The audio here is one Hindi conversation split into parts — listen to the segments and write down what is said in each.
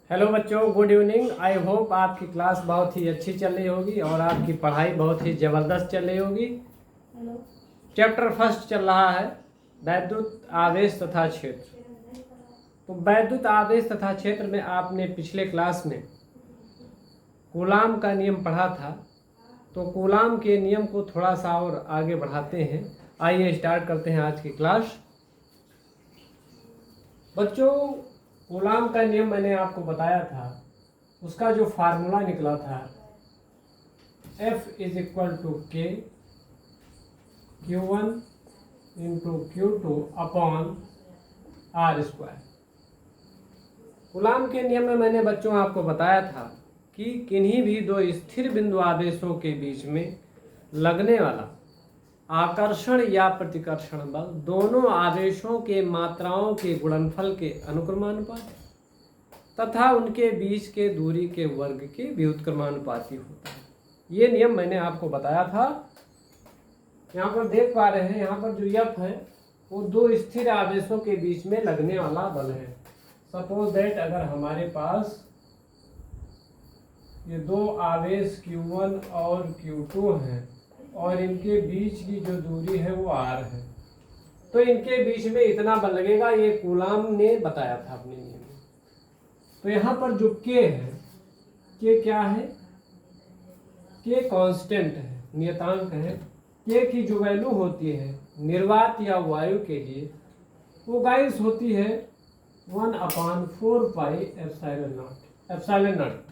हेलो बच्चों, गुड इवनिंग। आई होप आपकी क्लास बहुत ही अच्छी चल रही होगी और आपकी पढ़ाई बहुत ही ज़बरदस्त चल रही होगी। चैप्टर फर्स्ट चल रहा है वैद्युत आवेश तथा क्षेत्र। तो वैद्युत आवेश तथा क्षेत्र में आपने पिछले क्लास में कूलाम का नियम पढ़ा था। तो कूलाम के नियम को थोड़ा सा और आगे बढ़ाते हैं। आइए स्टार्ट करते हैं आज की क्लास। बच्चों, कूलाम का नियम मैंने आपको बताया था, उसका जो फार्मूला निकला था F इज इक्वल टू के Q1 into Q2 upon r square. Coulomb के नियम में मैंने बच्चों आपको बताया था कि किन्हीं भी दो स्थिर बिंदु आवेशों के बीच में लगने वाला आकर्षण या प्रतिकर्षण बल दोनों आवेशों के मात्राओं के गुणनफल के अनुक्रमानुपात तथा उनके बीच के दूरी के वर्ग के व्युत्क्रमानुपाती होता है। ये नियम मैंने आपको बताया था। यहाँ पर देख पा रहे हैं, यहाँ पर जो F है वो दो स्थिर आवेशों के बीच में लगने वाला बल है। सपोज दैट अगर हमारे पास ये दो आवेश Q1 और Q2 हैं और इनके बीच की जो दूरी है वो r है, तो इनके बीच में इतना बल लगेगा। ये कूलाम ने बताया था अपने नियम में। तो यहाँ पर जो k है, k क्या है? k कांस्टेंट है, नियतांक है। k की जो वैल्यू होती है निर्वात या वायु के लिए वो गाइस होती है 1/4 पाई एप्सिलॉन नॉट।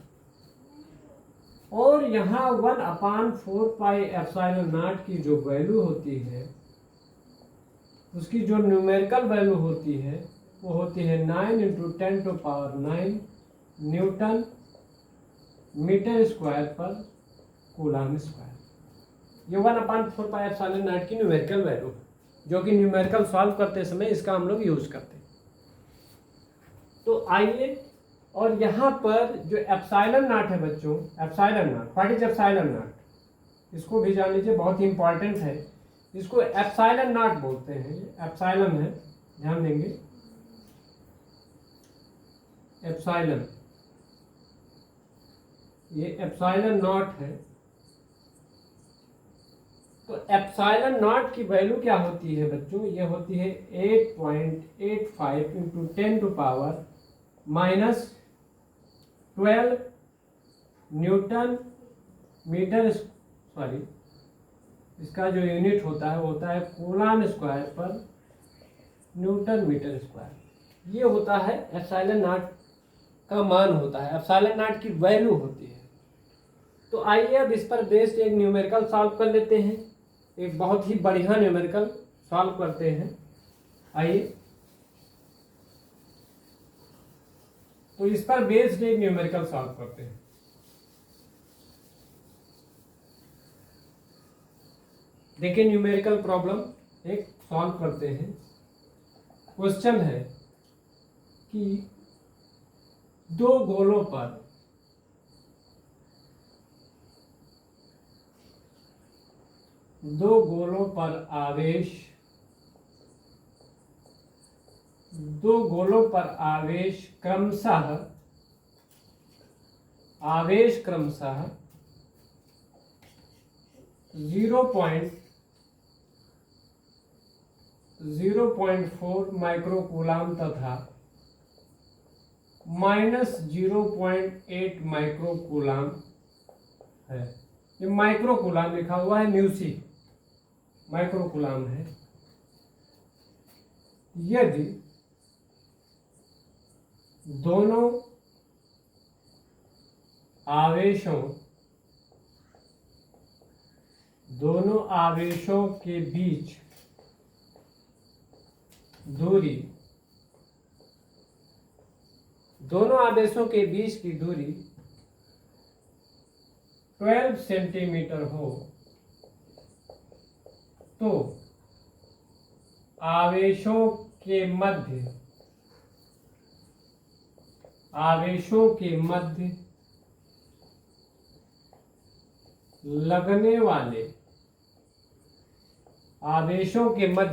और यहाँ 1/4 पाई एप्सिलॉन नॉट की जो वैल्यू होती है, उसकी जो न्यूमेरिकल वैल्यू होती है वो होती है 9 × 10⁹ न्यूटन मीटर स्क्वायर पर कूलाम स्क्वायर। ये 1/4 पाई एप्सिलॉन नॉट की न्यूमेरिकल वैल्यू है, जो कि न्यूमेरिकल सॉल्व करते समय इसका हम लोग यूज करते हैं। तो आइए, और यहाँ पर जो एप्सिलॉन नॉट है बच्चों, epsilon not, what is epsilon not, इसको भी जान लीजिए, बहुत ही इंपॉर्टेंट है। इसको एप्सिलॉन नॉट बोलते हैं। एप्सिलॉन है, ध्यान देंगे, एप्सिलॉन, ये एप्सिलॉन नॉट है। तो एप्सिलॉन नॉट की वैल्यू क्या होती है बच्चों? ये होती है 8.85 × 10⁻⁻12 न्यूटन मीटर, सॉरी, इसका जो यूनिट होता है वो होता है कूलाम स्क्वायर पर न्यूटन मीटर स्क्वायर। ये होता है एप्सिलॉन नॉट का मान होता है, एप्सिलॉन नॉट की वैल्यू होती है। तो आइए अब इस पर बेस्ड एक न्यूमेरिकल सॉल्व कर लेते हैं। एक बहुत ही बढ़िया न्यूमेरिकल सॉल्व करते हैं। आइए, तो इस पर बेस्ड एक न्यूमेरिकल सॉल्व करते हैं। देखिए, न्यूमेरिकल प्रॉब्लम एक सॉल्व करते हैं। क्वेश्चन है कि दो गोलों पर आवेश क्रमशः 0.4 माइक्रोकूलाम तथा -0.8 माइक्रोकूलाम है। ये माइक्रोकूलाम लिखा हुआ है, म्यूसी माइक्रोकूलाम है। यदि दोनों आवेशों के बीच दूरी, दोनों आवेशों के बीच की दूरी 12 सेंटीमीटर हो, तो आवेशों के मध्य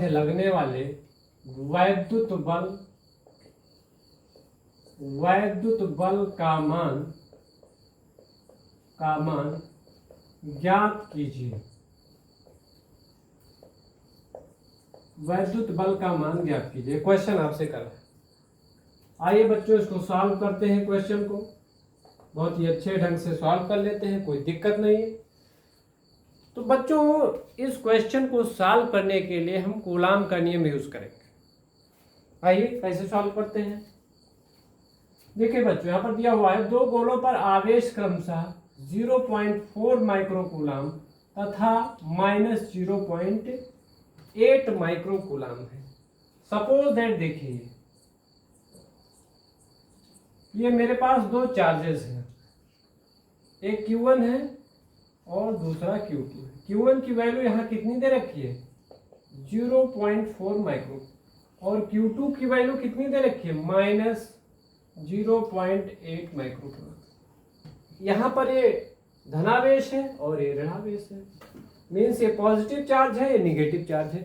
लगने वाले वैद्युत बल वैद्युत बल का मान ज्ञात कीजिए। वैद्युत बल का मान ज्ञात कीजिए, क्वेश्चन आपसे कर रहा है। आइए बच्चों इसको सॉल्व करते हैं। क्वेश्चन को बहुत ही अच्छे ढंग से सॉल्व कर लेते हैं, कोई दिक्कत नहीं है। तो बच्चों इस क्वेश्चन को सॉल्व करने के लिए हम कूलाम का नियम यूज करेंगे। आइए कैसे सॉल्व करते हैं। देखिए बच्चों यहाँ पर दिया हुआ है, दो गोलों पर आवेश क्रमशः 0.4 माइक्रो कूलाम तथा -0.8 माइक्रो कूलाम है। सपोज दैट देखिए ये मेरे पास दो चार्जेस हैं, एक Q1 है और दूसरा Q2 है। Q1 की वैल्यू यहाँ कितनी दे रखी है 0.4 माइक्रो और Q2 की वैल्यू कितनी दे रखी है -0.8 माइक्रो। यहाँ पर ये धनावेश है और ये ऋणावेश है, मीन्स ये पॉजिटिव चार्ज है, ये निगेटिव चार्ज है।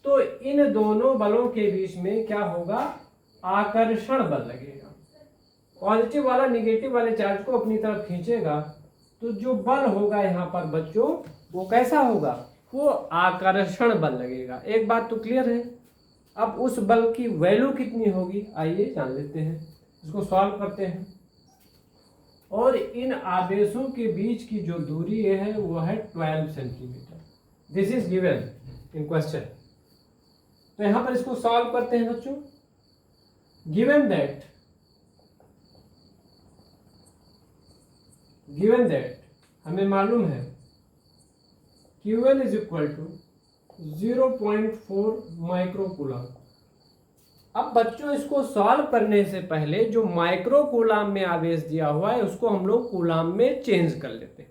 तो इन दोनों बलों के बीच में क्या होगा, आकर्षण बल लगेगा। पॉजिटिव वाला निगेटिव वाले चार्ज को अपनी तरफ खींचेगा, तो जो बल होगा यहाँ पर बच्चों वो कैसा होगा, वो आकर्षण बल लगेगा। एक बात तो क्लियर है। अब उस बल की वैल्यू कितनी होगी आइए जान लेते हैं, इसको सॉल्व करते हैं। और इन आवेशों के बीच की जो दूरी है वो है 12 centimetre. This is given in question. तो यहां पर इसको सॉल्व करते हैं बच्चों। गिवन दैट हमें मालूम है Q1 is equal to 0.4 micro coulomb. अब बच्चों इसको सॉल्व करने से पहले जो माइक्रो कूलाम में आवेश दिया हुआ है उसको हम लोग कूलाम में चेंज कर लेते हैं।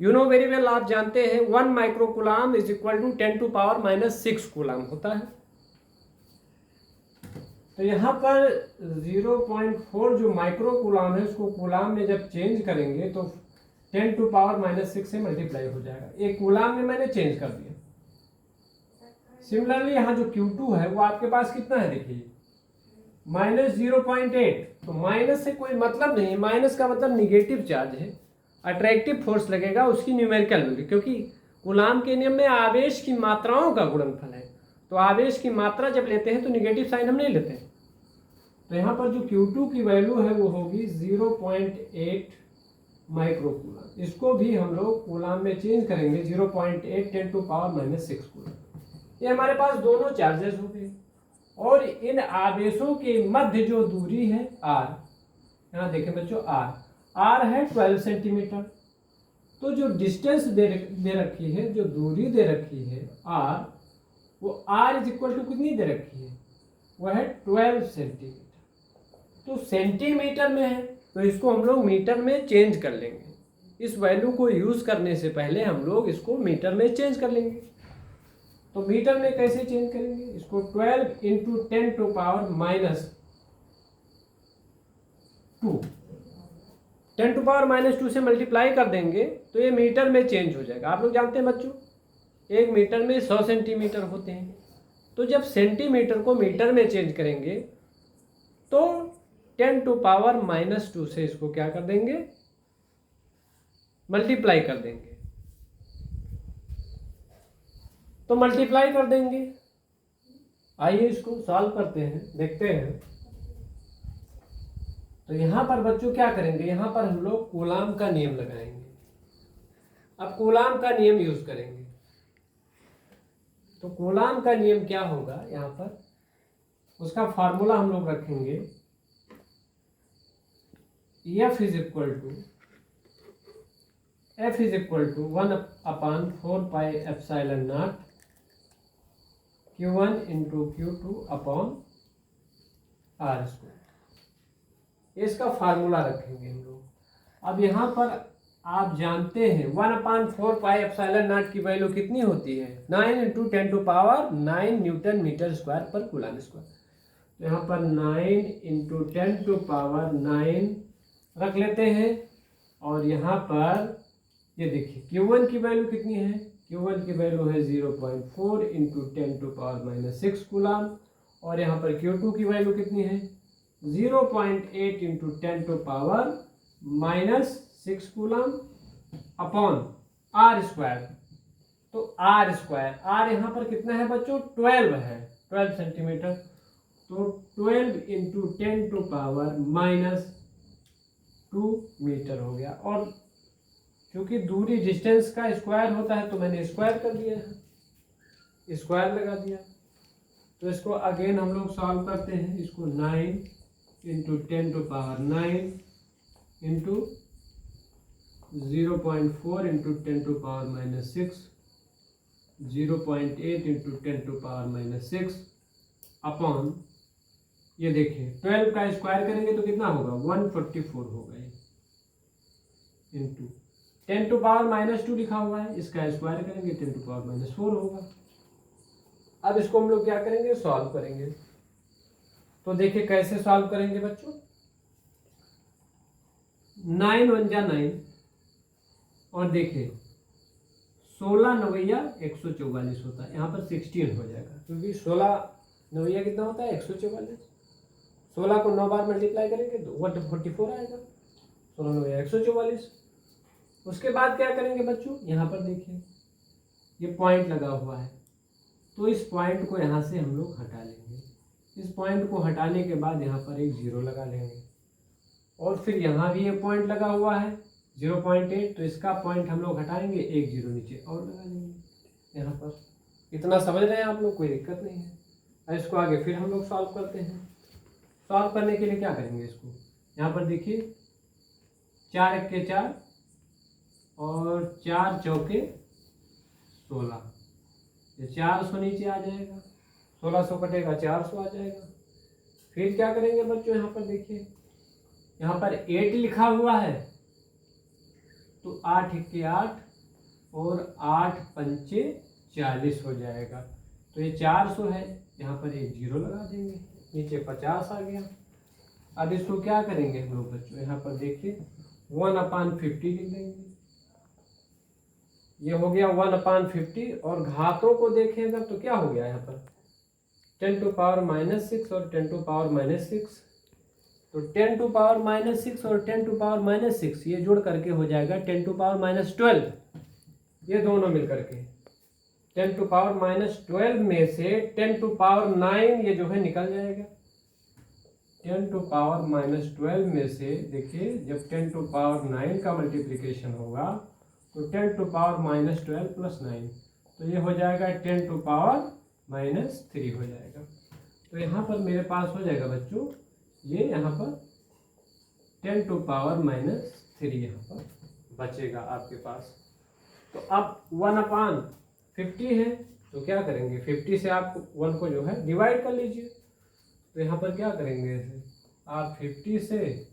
यू नो वेरी वेल, आप जानते हैं 1 micro coulomb is equal to 10⁻⁻6 coulomb होता है। तो यहाँ पर 0.4 जो माइक्रो कूलाम है उसको कूलाम में जब चेंज करेंगे तो 10⁻⁻6 से मल्टीप्लाई हो जाएगा। एक कूलाम में मैंने चेंज कर दिया। सिमिलरली यहाँ जो Q2 है वो आपके पास कितना है देखिए -0.8। तो माइनस से कोई मतलब नहीं, माइनस का मतलब निगेटिव चार्ज है, अट्रैक्टिव फोर्स लगेगा उसकी न्यूमेरिकल वैल्यू, क्योंकि कूलाम के नियम में आवेश की मात्राओं का गुणनफल है। तो आवेश की मात्रा जब लेते हैं तो निगेटिव साइन हम नहीं लेते। तो यहाँ पर जो Q2 की वैल्यू है वो होगी 0.8 माइक्रो कूलाम। इसको भी हम लोग कूलाम में चेंज करेंगे 0.8 10⁻⁻6 कूलाम। ये हमारे पास दोनों चार्जेस हो गए। और इन आवेशों के मध्य जो दूरी है r, यहाँ देखें बच्चों r है 12 सेंटीमीटर। तो जो डिस्टेंस दे रखी है, जो दूरी दे रखी है r, वो r इज इक्वल टू कितनी दे रखी है, वो है 12 सेंटीमीटर। तो सेंटीमीटर में है तो इसको हम लोग मीटर में चेंज कर लेंगे। इस वैल्यू को यूज करने से पहले हम लोग इसको मीटर में चेंज कर लेंगे। तो मीटर में कैसे चेंज करेंगे, इसको 12 इंटू 10⁻²⁰ से मल्टीप्लाई कर देंगे तो ये मीटर में चेंज हो जाएगा। आप लोग जानते हैं बच्चों एक मीटर में 100 सेंटीमीटर होते हैं। तो जब सेंटीमीटर को मीटर में चेंज करेंगे तो 10⁻² से इसको क्या कर देंगे, मल्टीप्लाई कर देंगे। तो मल्टीप्लाई कर देंगे। आइए इसको सॉल्व करते हैं, देखते हैं। तो यहां पर बच्चों क्या करेंगे, यहां पर हम लोग कूलाम का नियम लगाएंगे। अब कूलाम का नियम यूज करेंगे। तो कूलाम का नियम क्या होगा, यहां पर उसका फॉर्मूला हम लोग रखेंगे F is equal to 1/4πε0 Q1 into Q2 upon r²। इसका फार्मूला रखेंगे हम लोग। अब यहाँ पर आप जानते हैं 1/4πε0 की वैल्यू कितनी होती है, 9 इंटू 10⁹ न्यूटन मीटर स्क्वायर पर कूलाम स्क्वायर। तो यहाँ पर 9 इंटू 10⁹ रख लेते हैं। और यहाँ पर ये देखिए Q1 की वैल्यू कितनी है, Q1 की वैल्यू है 0.4 इंटू 10⁻⁻6 कूलाम। और यहाँ पर Q2 की वैल्यू कितनी है 0.8 into 10 to power -6 coulomb upon r square. तो आर स्क्वायर, आर यहाँ पर कितना है बच्चों, 12 है, 12 सेंटीमीटर। तो 12 इंटू 10 टू पावर -2 मीटर हो गया। और क्योंकि दूरी डिस्टेंस का स्क्वायर होता है तो मैंने स्क्वायर कर दिया है, स्क्वायर लगा दिया। तो इसको अगेन हम लोग सॉल्व करते हैं। इसको 9 into 10 to power 9 into 0.4 into 10 to power -6, 0.8 into 10 to power -6 upon, ये देखिए 12 का स्क्वायर करेंगे तो कितना होगा, 144 होगा ये, इंटू 10 टू पावर -2 लिखा हुआ है, इसका स्क्वायर करेंगे 10 टू पावर -4 होगा। अब इसको हम लोग क्या करेंगे, सॉल्व करेंगे। तो देखिए कैसे सॉल्व करेंगे बच्चों। 9 1 जा 9 और देखिए 16 9 144 होता है, यहाँ पर 16 हो जाएगा क्योंकि 16 9 कितना होता है, 144। 16 को 9 बार मल्टीप्लाई करेंगे तो 144 आएगा, 16 9 144। उसके बाद क्या करेंगे बच्चों, यहाँ पर देखिए ये पॉइंट लगा हुआ है, तो इस पॉइंट को यहाँ से हम लोग हटा लेंगे। इस पॉइंट को हटाने के बाद यहाँ पर एक 0 लगा लेंगे और फिर यहाँ भी एक पॉइंट लगा हुआ है 0.8, तो इसका पॉइंट हम लोग हटाएंगे, एक 0 नीचे और लगा लेंगे यहाँ पर। इतना समझ रहे हैं आप लोग, कोई दिक्कत नहीं है। और इसको आगे फिर हम लोग सॉल्व करते हैं। सॉल्व करने के लिए क्या करेंगे, इसको यहाँ पर देखिए 4 1 के 4 और 4 चौके 16, ये 400 नीचे आ जाएगा, 1600 कटेगा 400 आ जाएगा। फिर क्या करेंगे बच्चों, यहाँ पर देखिए यहाँ पर 8 लिखा हुआ है, तो 8 1 के 8 और 8 पंचे 40 हो जाएगा। तो ये 400 है, यहाँ पर एक 0 लगा देंगे, नीचे 50 आ गया। अब इसको क्या करेंगे हम लोग बच्चों, यहाँ पर देखिए 1/50 लिख देंगे, ये हो गया 1/50। और घातों को देखेंगे तो क्या हो गया यहाँ पर 10 टू पावर -6 और 10 टू पावर -6, तो 10 टू पावर -6 और 10 टू पावर -6 ये जुड़ करके हो जाएगा 10 टू पावर -12। ये दोनों मिल करके 10 टू पावर -12 में से 10 टू पावर 9 ये जो है निकल जाएगा। 10 टू पावर -12 में से देखिए जब 10 टू पावर 9 का मल्टीप्लिकेशन होगा तो 10 टू पावर -12 + 9, तो ये हो जाएगा 10 टू पावर -3 हो जाएगा। तो यहाँ पर मेरे पास हो जाएगा बच्चों, ये यहाँ पर 10 टू पावर -3 यहाँ पर बचेगा आपके पास। तो अब 1/50 है, तो क्या करेंगे 50 से आप 1 को जो है डिवाइड कर लीजिए। तो यहाँ पर क्या करेंगे, ऐसे आप 50 से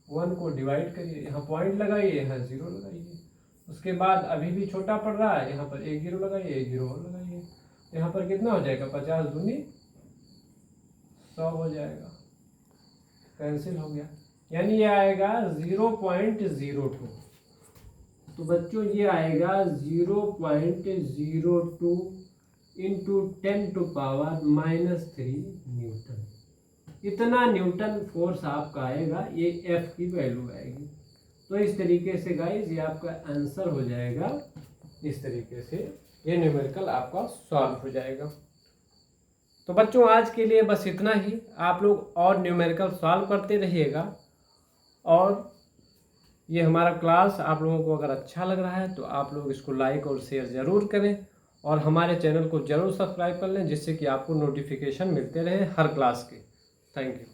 1 को डिवाइड करिए, यहाँ पॉइंट लगाइए, यहाँ 0 लगाइए। उसके बाद अभी भी छोटा पड़ रहा है, यहाँ पर एक 0 लगाइए, एक 0 और लगाइए। यहाँ पर कितना हो जाएगा, 50 दूनी 100 हो जाएगा, कैंसिल हो गया, यानी ये आएगा 0.02। तो बच्चों ये आएगा 0.02 इंटू 10 टू पावर -3 न्यूटन। इतना न्यूटन फोर्स आपका आएगा, ये एफ की वैल्यू आएगी। तो इस तरीके से गाइज ये आपका आंसर हो जाएगा, इस तरीके से ये न्यूमेरिकल आपका सॉल्व हो जाएगा। तो बच्चों आज के लिए बस इतना ही। आप लोग और न्यूमेरिकल सॉल्व करते रहिएगा, और ये हमारा क्लास आप लोगों को अगर अच्छा लग रहा है तो आप लोग इसको लाइक और शेयर ज़रूर करें, और हमारे चैनल को ज़रूर सब्सक्राइब कर लें, जिससे कि आपको नोटिफिकेशन मिलते रहे हर क्लास के। Thank you.